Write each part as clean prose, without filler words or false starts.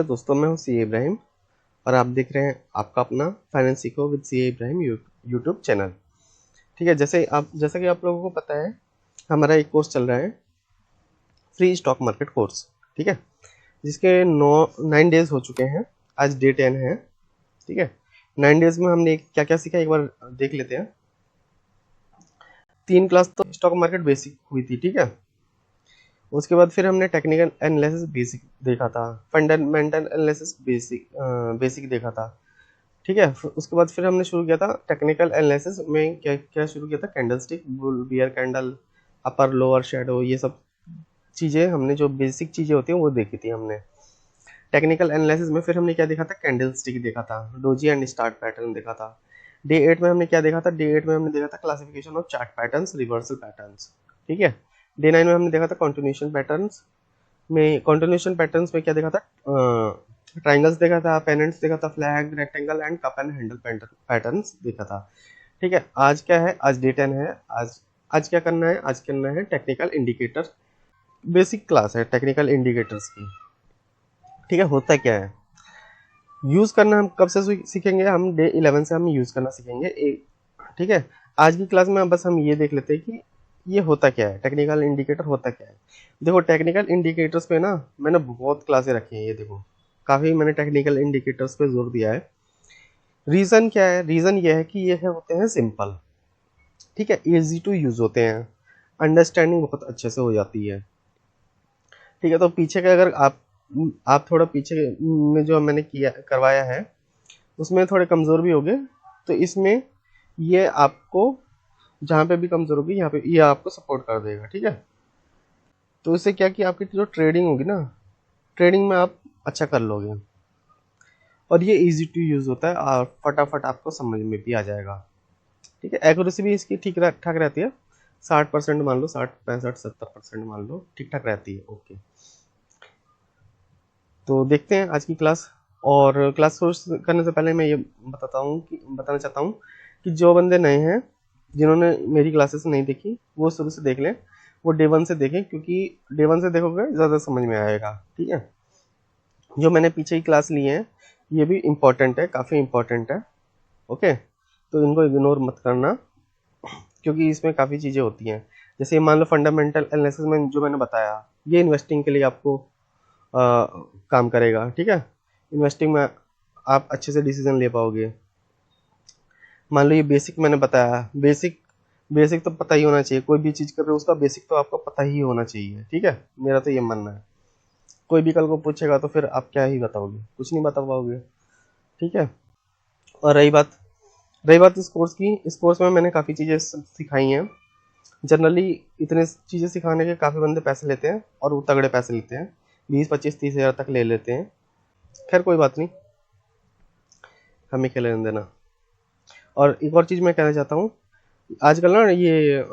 दोस्तों, मैं हूं सीए इब्राहिम और आप देख रहे हैं आपका अपना फाइनेंस सीखो with CA Ibrahim YouTube channel. ठीक है, जैसा कि आप लोगों को पता है, हमारा एक कोर्स चल रहा है, फ्री स्टॉक मार्केट कोर्स। ठीक है, जिसके 9 डेज हो चुके हैं। आज डे 10 है। ठीक है, 9 डेज में हमने क्या क्या सीखा एक बार देख लेते हैं। 3 क्लास तो स्टॉक मार्केट बेसिक हुई थी। ठीक है, उसके बाद फिर हमने टेक्निकल एनालिसिस बेसिक देखा था, फंडामेंटल एनालिसिस बेसिक देखा था। ठीक है, उसके बाद फिर हमने शुरू किया था टेक्निकल एनालिसिस में क्या क्या शुरू किया था, candlestick, bull bear candle, upper lower shadow, ये सब चीज़ें हमने, जो बेसिक चीज़ें होती हैं वो देखी थी हमने टेक्निकल एनालिसिस में। फिर हमने क्या देखा था, कैंडलस्टिक देखा था, डोजी एंड स्टार्ट पैटर्न देखा था। डे 8 में हमने क्या देखा था, डे 8 में हमने देखा था classification of chart patterns, reversal patterns. ठीक है, डे 9 में हमने देखा था कॉन्टिन्यूशन पैटर्न्स में क्या देखा था, ट्राइंगल्स देखा था, पेनेंट्स देखा था, flag, rectangle and cup and handle patterns देखा था। ठीक है, आज क्या है, आज डे 10 है। आज क्या करना है, आज करना है टेक्निकल इंडिकेटर। बेसिक क्लास है टेक्निकल इंडिकेटर्स की। ठीक है, होता क्या है, यूज करना हम कब से सीखेंगे, हम डे 11 से हम यूज करना सीखेंगे। ठीक है, आज की क्लास में बस हम ये देख लेते हैं कि ये होता क्या है, टेक्निकल इंडिकेटर होता क्या है। देखो, टेक्निकल इंडिकेटर्स पे ना मैंने बहुत क्लासेस रखी हैं। ये देखो, काफ़ी मैंने टेक्निकल इंडिकेटर्स पे जोर दिया है। रीज़न क्या है, रीज़न ये है कि ये है होते हैं सिंपल। ठीक है, इजी टू यूज़ होते हैं, अंडरस्टैंडिंग बहुत अच्छे से हो जाती है। ठीक है, तो पीछे का अगर आप थोड़ा पीछे में जो मैंने किया करवाया है उसमें थोड़े कमज़ोर भी हो गए, तो इसमें ये आपको जहाँ पे भी कमज़ोर होगी यहाँ पे ये आपको सपोर्ट कर देगा। ठीक है, तो इससे क्या कि आपकी जो ट्रेडिंग होगी ना, ट्रेडिंग में आप अच्छा कर लोगे और ये इजी टू यूज़ होता है और फटाफट आपको समझ में भी आ जाएगा। ठीक है, एक्यूरेसी भी इसकी ठीक ठाक रहती है, 60% मान लो, 60, 65, 70% मान लो, ठीक ठाक रहती है। ओके, तो देखते हैं आज की क्लास। और क्लास शुरू करने से पहले मैं ये बताना चाहता हूँ कि जो बंदे नए हैं, जिन्होंने मेरी क्लासेस नहीं देखी, वो शुरू से देख लें, वो डे 1 से देखें, क्योंकि डे 1 से देखोगे ज़्यादा समझ में आएगा। ठीक है, जो मैंने पीछे की क्लास ली है ये भी इम्पोर्टेंट है, काफ़ी इम्पोर्टेंट है। ओके, तो इनको इग्नोर मत करना, क्योंकि इसमें काफ़ी चीज़ें होती हैं। जैसे मान लो फंडामेंटल एनालिसिस में जो मैंने बताया, ये इन्वेस्टिंग के लिए आपको काम करेगा। ठीक है, इन्वेस्टिंग में आप अच्छे से डिसीजन ले पाओगे। मान लो ये बेसिक मैंने बताया, बेसिक बेसिक तो पता ही होना चाहिए, कोई भी चीज़ कर रहे हो उसका बेसिक तो आपको पता ही होना चाहिए। ठीक है, मेरा तो ये मानना है। कोई भी कल को पूछेगा तो फिर आप क्या ही बताओगे, कुछ नहीं बता पाओगे। ठीक है, और रही बात इस कोर्स में मैंने काफ़ी चीज़ें सिखाई हैं। जनरली इतने चीज़ें सिखाने के काफ़ी बंदे पैसे लेते हैं, और वो तगड़े पैसे लेते हैं, 20, 25, 30 हज़ार तक ले लेते हैं। खैर कोई बात नहीं, हमें क्या लेना देना। और एक और चीज़ मैं कहना चाहता हूँ, आजकल ना ये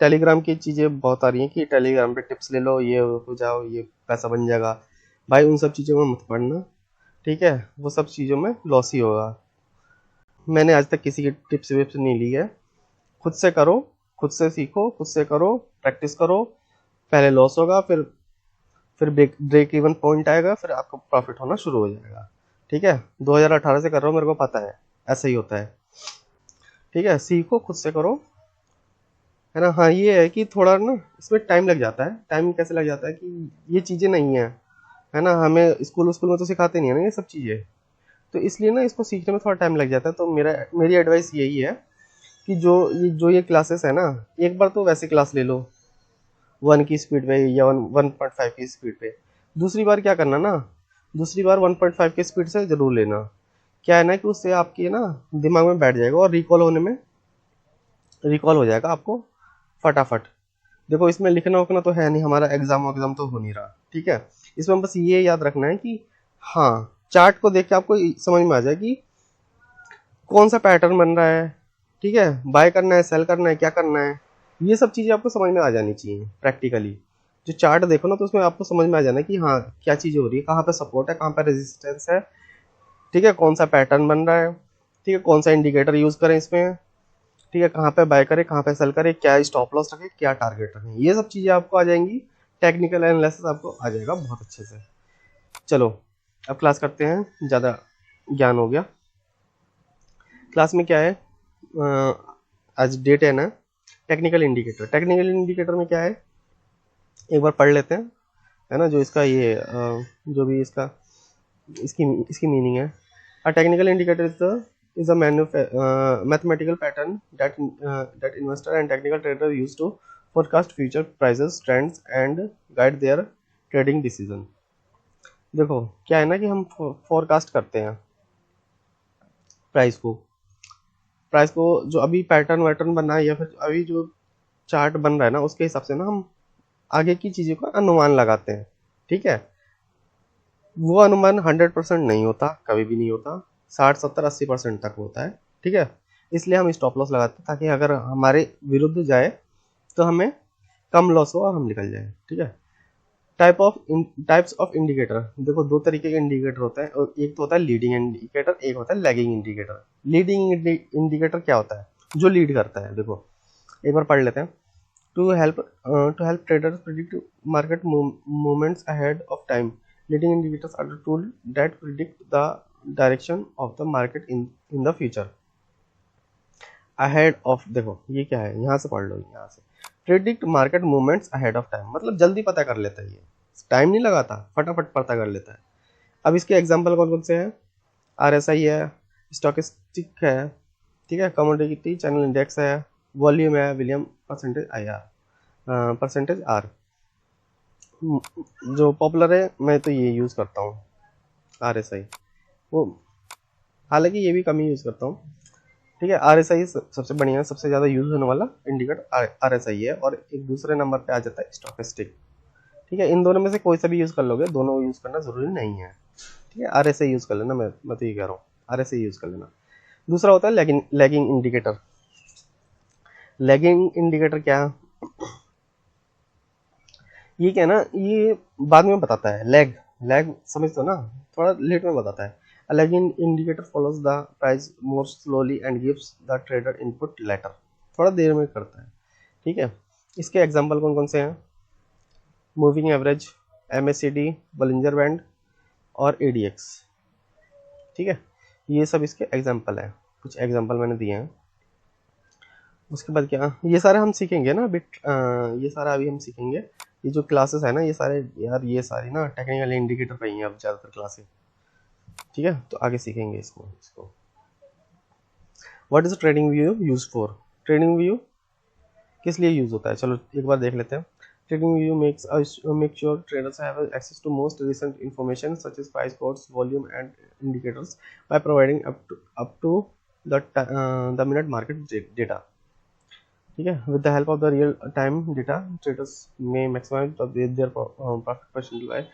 टेलीग्राम की चीज़ें बहुत आ रही हैं कि टेलीग्राम पे टिप्स ले लो, ये हो जाओ, ये पैसा बन जाएगा। भाई उन सब चीज़ों में मत पड़ना। ठीक है, वो सब चीज़ों में लॉस ही होगा। मैंने आज तक किसी की टिप्स विप्स नहीं ली है। खुद से करो, खुद से सीखो, खुद से करो, प्रैक्टिस करो। पहले लॉस होगा, फिर ब्रेक इवन पॉइंट आएगा, फिर आपको प्रॉफिट होना शुरू हो जाएगा। ठीक है, 2018 से कर रहा हूँ, मेरे को पता है ऐसा ही होता है। ठीक है, सीखो, खुद से करो, है ना। हाँ, ये है कि थोड़ा ना इसमें टाइम लग जाता है। टाइम कैसे लग जाता है कि ये चीज़ें नहीं है, है ना, हमें स्कूल स्कूल में तो सिखाते नहीं है ना ये सब चीज़ें, तो इसलिए ना इसको सीखने में थोड़ा टाइम लग जाता है। तो मेरी एडवाइस यही है कि जो ये क्लासेस है ना, एक बार तो वैसे क्लास ले लो 1 की स्पीड पे या 1.5 की स्पीड पे। दूसरी बार क्या करना ना, दूसरी बार 1.5 की स्पीड से जरूर लेना। क्या है ना कि उससे आपके ना दिमाग में बैठ जाएगा और रिकॉल हो जाएगा आपको फटाफट। देखो, इसमें लिखना उखना तो है नहीं, हमारा एग्जाम तो हो नहीं रहा। ठीक है, इसमें बस ये याद रखना है कि हाँ, चार्ट को देख के आपको समझ में आ जाए कि कौन सा पैटर्न बन रहा है। ठीक है, बाय करना है, सेल करना है, क्या करना है, ये सब चीज़ें आपको समझ में आ जानी चाहिए प्रैक्टिकली। जो चार्ट देखो ना, तो उसमें आपको समझ में आ जाना कि हाँ क्या चीज़ हो रही है, कहाँ पे सपोर्ट है, कहाँ पे रेजिस्टेंस है। ठीक है, कौन सा पैटर्न बन रहा है, ठीक है, कौन सा इंडिकेटर यूज़ करें इसमें, ठीक है, कहाँ पे बाय करें, कहाँ पे सेल करें, क्या स्टॉप लॉस रखें, क्या टारगेट रखें, ये सब चीज़ें आपको आ जाएंगी। टेक्निकल एनालिसिस आपको आ जाएगा बहुत अच्छे से। चलो, अब क्लास करते हैं, ज़्यादा ज्ञान हो गया। क्लास में क्या है, आज डेट है ना, टेक्निकल इंडिकेटर। टेक्निकल इंडिकेटर में क्या है, एक बार पढ़ लेते हैं, है ना, जो इसका ये जो भी इसका इसकी इसकी मीनिंग है। A technical indicator is a mathematical pattern that investor and technical trader use to forecast future prices, trends and guide their trading decision. देखो क्या है ना कि हम फोरकास्ट करते हैं प्राइस को, जो अभी पैटर्न वैटर्न बना है या फिर अभी जो चार्ट बन रहा है ना, उसके हिसाब से ना हम आगे की चीज़ों का अनुमान लगाते हैं। ठीक है, वो अनुमान 100% नहीं होता, कभी भी नहीं होता, 60 70 80% तक होता है। ठीक है, इसलिए हम स्टॉप लॉस लगाते हैं ताकि अगर हमारे विरुद्ध जाए तो हमें कम लॉस हो और हम निकल जाए। ठीक है, टाइप्स ऑफ इंडिकेटर, देखो दो तरीके के इंडिकेटर होता है, और एक तो होता है लीडिंग इंडिकेटर, एक होता है लैगिंग इंडिकेटर। लीडिंग इंडिकेटर क्या होता है, जो लीड करता है। देखो एक बार पढ़ लेते हैं। To help traders predict market movements ahead of time, leading indicators are the tool that predict the direction of the market in the future. Ahead of, देखो ये क्या है, यहाँ से पढ़ लो, यहाँ से predict market movements ahead of time, मतलब जल्दी पता कर लेता है, ये टाइम नहीं लगाता, फटाफट पता कर लेता है। अब इसके एग्जाम्पल कौन कौन से हैं, RSI है, स्टॉकिस्टिक है, ठीक है, कमोडिटी चैनल इंडेक्स है, वॉल्यूम है, विलियम परसेंटेज आर। जो पॉपुलर है मैं तो ये यूज़ करता हूँ RSI, वो हालांकि ये भी कम ही यूज़ करता हूँ। ठीक है, RSI सबसे बढ़िया, सबसे ज़्यादा यूज़ होने वाला इंडिकेटर RSI है, और एक दूसरे नंबर पे आ जाता है स्टॉकिस्टिक। ठीक है, इन दोनों में से कोई सा भी यूज़ कर लोगे, दोनों यूज़ करना ज़रूरी नहीं है। ठीक है, RSI यूज़ कर लेना, मैं तो ये कह रहा हूँ RSI यूज़ कर लेना। दूसरा होता है लैगिंग इंडिकेटर। लैगिंग इंडिकेटर क्या, ये क्या है ना, ये बाद में बताता है। लैग समझते हो ना, थोड़ा लेट में बताता है। A lagging indicator follows the price more slowly and gives the trader input later, थोड़ा देर में करता है। ठीक है, इसके एग्जांपल कौन कौन से हैं, मूविंग एवरेज, MACD, बलिंजर बैंड और ADX। ठीक है, ये सब इसके एग्जांपल है, कुछ एग्जांपल मैंने दिए हैं। उसके बाद क्या, ये सारे हम सीखेंगे ना बिट, ये सारा अभी हम सीखेंगे। ये जो क्लासेस है ना, ये सारे यार, ये सारी ना टेक्निकल इंडिकेटर पे ही है अब ज़्यादातर क्लासेस। ठीक है, तो आगे सीखेंगे इसको। What is trading view use for, trading view किस लिए यूज होता है, चलो एक बार देख लेते हैं। Trading view make sure traders have access to most recent information such as price, codes, volume and indicators by providing up to the minute market data. ठीक है, with the help of the real time data traders में maximize their profit percentage by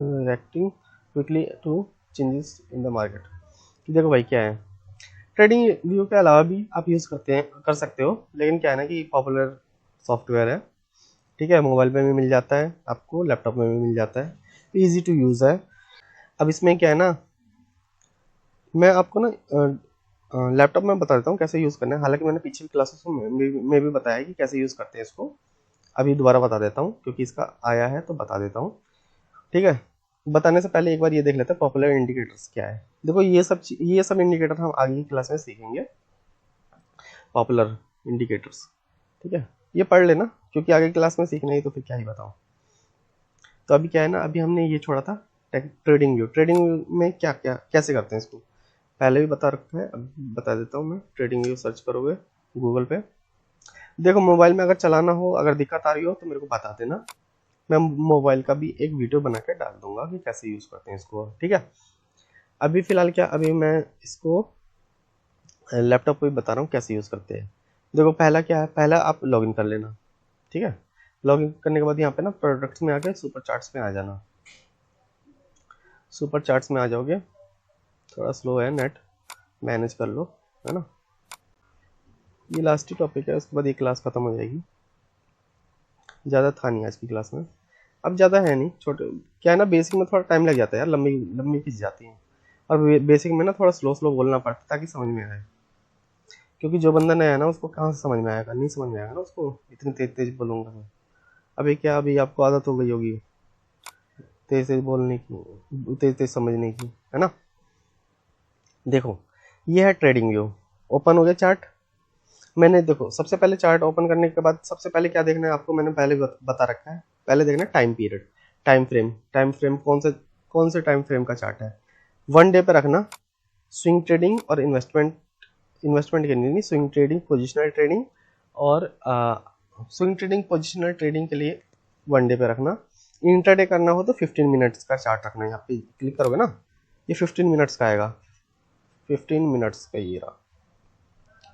reacting quickly to changes in the market. देखो भाई क्या है, trading view के अलावा भी आप यूज़ कर सकते हो, लेकिन क्या है ना कि पॉपुलर सॉफ्टवेयर है। ठीक है, मोबाइल पे भी मिल जाता है आपको, लैपटॉप में भी मिल जाता है, इजी टू यूज़ है। अब इसमें क्या है ना, मैं आपको ना लैपटॉप में बता देता हूँ कैसे यूज़ करना है। हालांकि मैंने पीछे की क्लासेस में भी बताया है कि कैसे यूज़ करते हैं इसको, अभी दोबारा बता देता हूँ क्योंकि इसका आया है तो बता देता हूँ। ठीक है, बताने से पहले एक बार ये देख लेते हैं पॉपुलर इंडिकेटर्स क्या है। देखो ये सब इंडिकेटर हम आगे की क्लास में सीखेंगे, पॉपुलर इंडिकेटर्स। ठीक है, ये पढ़ लेना क्योंकि आगे क्लास में सीखना ही, तो फिर क्या ही बताऊँ। तो अभी क्या है ना, अभी हमने ये छोड़ा था ट्रेडिंग व्यू। ट्रेडिंग व्यू में क्या क्या कैसे करते हैं इसको पहले भी बता रखा है, अब बता देता हूँ मैं। ट्रेडिंग व्यू सर्च करोगे गूगल पे, देखो मोबाइल में अगर चलाना हो, अगर दिक्कत आ रही हो तो मेरे को बता देना, मैं मोबाइल का भी एक वीडियो बना के डाल दूंगा कि कैसे यूज़ करते हैं इसको। ठीक है, अभी फ़िलहाल क्या, अभी मैं इसको लैपटॉप पे बता रहा हूँ कैसे यूज़ करते हैं। देखो पहला क्या है, पहला आप लॉगिन कर लेना। ठीक है, लॉगिन करने के बाद यहाँ पे ना प्रोडक्ट्स में आके सुपर चार्ट्स में आ जाना। सुपर चार्ट्स में आ जाओगे, थोड़ा स्लो है नेट, मैनेज कर लो, है ना। ये लास्ट ही टॉपिक है, उसके बाद ये क्लास ख़त्म हो जाएगी। ज़्यादा था नहीं आज की क्लास में, अब ज़्यादा है नहीं, छोटे क्या है ना, बेसिक में थोड़ा टाइम लग जाता है यार, लंबी खिंच जाती है, और बेसिक में ना थोड़ा स्लो बोलना पड़ता है ताकि समझ में आए, क्योंकि जो बंदा नया है ना उसको कहाँ से समझ में आएगा, नहीं समझ में आएगा ना उसको, इतनी तेज तेज बोलूँगा तो। अभी क्या, अभी आपको आदत हो गई होगी तेज तेज बोलने की, तेज तेज समझने की, है ना। देखो ये है ट्रेडिंग व्यू, ओपन हो गया चार्ट। मैंने देखो सबसे पहले चार्ट ओपन करने के बाद सबसे पहले क्या देखना है आपको, मैंने पहले बता रखा है। पहले देखना है टाइम पीरियड, टाइम फ्रेम कौन से टाइम फ्रेम का चार्ट है। 1 डे पे रखना। स्विंग ट्रेडिंग और इन्वेस्टमेंट के लिए नहीं, स्विंग ट्रेडिंग, पोजिशनल ट्रेडिंग और स्विंग ट्रेडिंग पोजिशनल ट्रेडिंग के लिए 1 डे पे रखना। इंट्राडे करना हो तो 15 मिनट्स का चार्ट रखना है। यहाँ पे क्लिक करोगे ना, ये 15 मिनट्स का आएगा, 15 मिनट्स का ये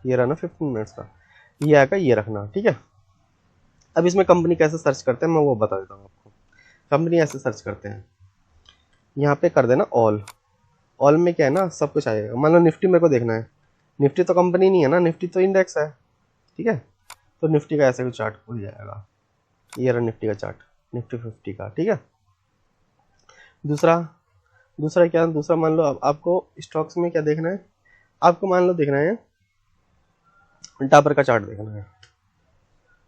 रहा ना 15 मिनट्स का, ये आएगा, ये रखना, ठीक है। अब इसमें कंपनी कैसे सर्च करते हैं मैं वो बता देता हूँ आपको। कंपनी ऐसे सर्च करते हैं, यहाँ पे कर देना ऑल में क्या है ना, सब कुछ आएगा। मान लो निफ्टी मेरे को देखना है, निफ्टी तो कंपनी नहीं है ना, निफ्टी तो इंडेक्स है, ठीक है। तो निफ्टी का ऐसे कुछ चार्ट खुल जाएगा, ये रहा निफ्टी का चार्ट, निफ्टी 50 का, ठीक है। दूसरा दूसरा क्या, दूसरा मान लो आपको स्टॉक्स में क्या देखना है, आपको मान लो देखना है डाबर का चार्ट देखना है,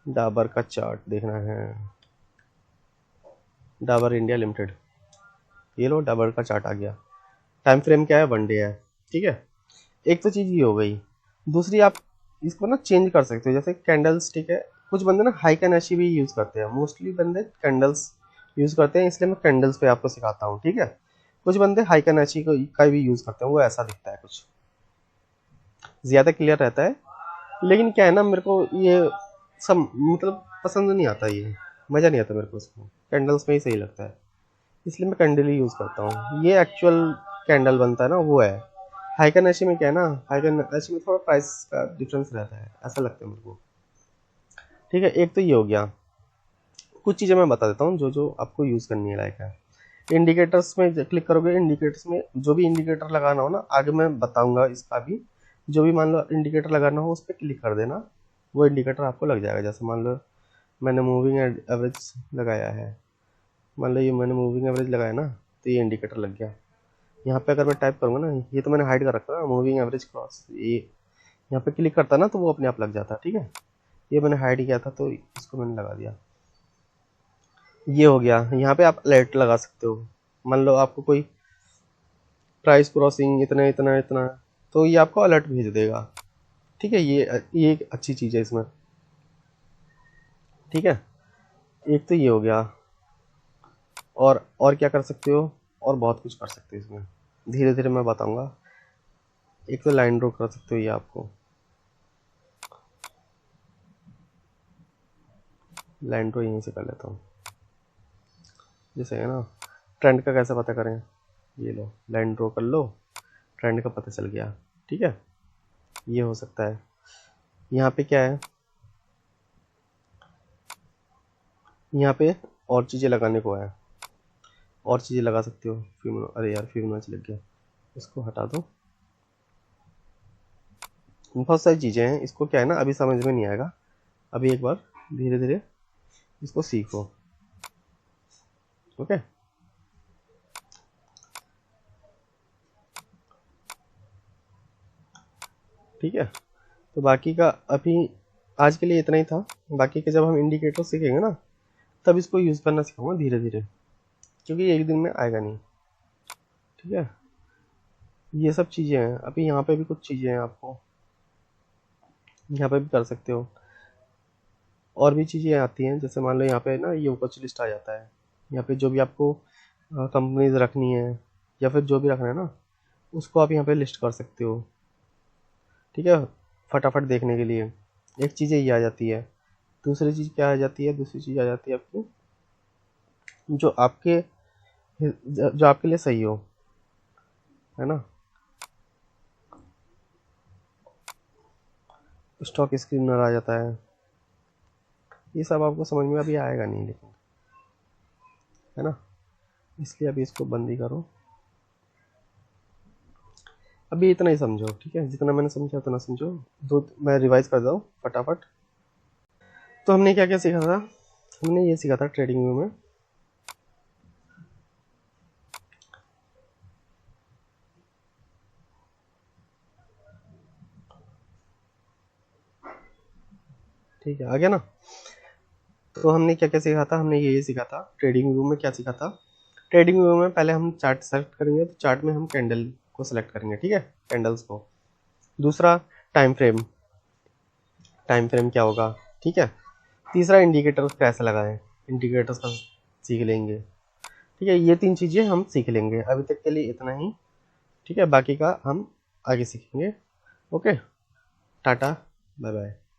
डाबर का चार्ट देखना है, डाबर इंडिया लिमिटेड, ये लो डाबर का चार्ट आ गया। टाइम फ्रेम क्या है, 1 डे है, ठीक है। एक तो चीज़ ये हो गई। दूसरी आप इसको ना चेंज कर सकते हो, जैसे कैंडल्स, ठीक है। कुछ बंदे ना हाई कैनेशी भी यूज़ करते हैं, मोस्टली बंदे कैंडल्स यूज़ करते हैं, इसलिए मैं कैंडल्स पे आपको सिखाता हूँ, ठीक है। कुछ बंदे हाई कैनेशी का भी यूज़ करते हैं, वो ऐसा दिखता है, कुछ ज़्यादा क्लियर रहता है। लेकिन क्या है ना, मेरे को ये सब मतलब पसंद नहीं आता, ये मज़ा नहीं आता मेरे को, उसको कैंडल्स में ही सही लगता है, इसलिए मैं कैंडल ही यूज़ करता हूँ। ये एक्चुअल कैंडल बनता है ना, वो है। हाई कैनेशी में क्या है ना, हाई कैनेशी में थोड़ा प्राइस का डिफरेंस रहता है, ऐसा लगता है मेरे को, ठीक है। एक तो ये हो गया। कुछ चीज़ें मैं बता देता हूँ जो जो आपको यूज़ करनी है लायक है। इंडिकेटर्स में क्लिक करोगे, इंडिकेटर्स में जो भी इंडिकेटर लगाना हो ना, आगे मैं बताऊंगा इसका भी। जो भी मान लो इंडिकेटर लगाना हो उस पर क्लिक कर देना, वो इंडिकेटर आपको लग जाएगा। जैसे मान लो मैंने मूविंग एवरेज लगाया है, मान लो ये मैंने मूविंग एवरेज लगाया ना, तो ये इंडिकेटर लग गया। यहाँ पे अगर मैं टाइप करूँगा ना, ये तो मैंने हाइड कर रखा है मूविंग एवरेज क्रॉस, ये यहाँ पे क्लिक करता ना तो वो अपने आप लग जाता, ठीक है। ये मैंने हाइड किया था तो इसको मैंने लगा दिया, ये हो गया। यहाँ पे आप अलर्ट लगा सकते हो, मान लो आपको कोई प्राइस क्रॉसिंग इतना इतना इतना, तो ये आपको अलर्ट भेज देगा, ठीक है। ये एक अच्छी चीज़ है इसमें, ठीक है। एक तो ये हो गया, और क्या कर सकते हो, और बहुत कुछ कर सकते हो इसमें, धीरे धीरे मैं बताऊंगा। एक तो लाइन ड्रॉ कर सकते हो, ये आपको लाइन ड्रॉ यहीं से कर लेता हूँ। जैसे है ना, ट्रेंड का कैसे पता करें, ये लो लाइन ड्रॉ कर लो, ट्रेंड का पता चल गया, ठीक है। ये हो सकता है। यहाँ पे क्या है, यहाँ पे और चीज़ें लगाने को है, और चीज़ें लगा सकते हो। अरे यार फिबोनाची लग गया, इसको हटा दो। बहुत सारी चीज़ें हैं, इसको क्या है ना अभी समझ में नहीं आएगा, अभी एक बार धीरे धीरे इसको सीखो, ओके। ठीक है, तो बाकी का अभी आज के लिए इतना ही था। बाकी के जब हम इंडिकेटर सीखेंगे ना, तब इसको यूज़ करना सिखाऊंगा धीरे धीरे, क्योंकि एक दिन में आएगा नहीं, ठीक है। ये सब चीज़ें हैं, अभी यहाँ पे भी कुछ चीज़ें हैं, आपको यहाँ पे भी कर सकते हो। और भी चीज़ें आती हैं, जैसे मान लो यहाँ पे ना ये वॉच लिस्ट आ जाता है, यहाँ पे जो भी आपको कंपनीज रखनी है या फिर जो भी रखना है ना, उसको आप यहाँ पे लिस्ट कर सकते हो, ठीक है, फटाफट देखने के लिए। एक चीज़ ये आ जाती है। दूसरी चीज़ क्या आ जाती है, दूसरी चीज़ आ जाती है आपकी जो आपके लिए सही हो, है ना। स्टॉक स्क्रीनर आ जाता है, ये सब आपको समझ में अभी आएगा नहीं, लेकिन है ना, इसलिए अभी इसको बंद ही करो। अभी इतना ही समझो, ठीक है, जितना मैंने समझा उतना समझो। मैं रिवाइज कर दूँ फटाफट। तो हमने क्या क्या सीखा था, हमने ये सीखा था ट्रेडिंग व्यू में ठीक है, आ गया ना। तो हमने क्या क्या सीखा था, हमने ये सीखा था ट्रेडिंग व्यू में, क्या सीखा था, ट्रेडिंग व्यू में पहले हम चार्ट सेलेक्ट करेंगे, तो चार्ट में हम कैंडल को सिलेक्ट करेंगे, ठीक है, कैंडल्स को। दूसरा टाइम फ्रेम, टाइम फ्रेम क्या होगा, ठीक है। तीसरा इंडिकेटर कैसे लगाएं, इंडिकेटर्स का सीख लेंगे, ठीक है। ये 3 चीज़ें हम सीख लेंगे, अभी तक के लिए इतना ही, ठीक है। बाकी का हम आगे सीखेंगे। Okay, tata, bye bye.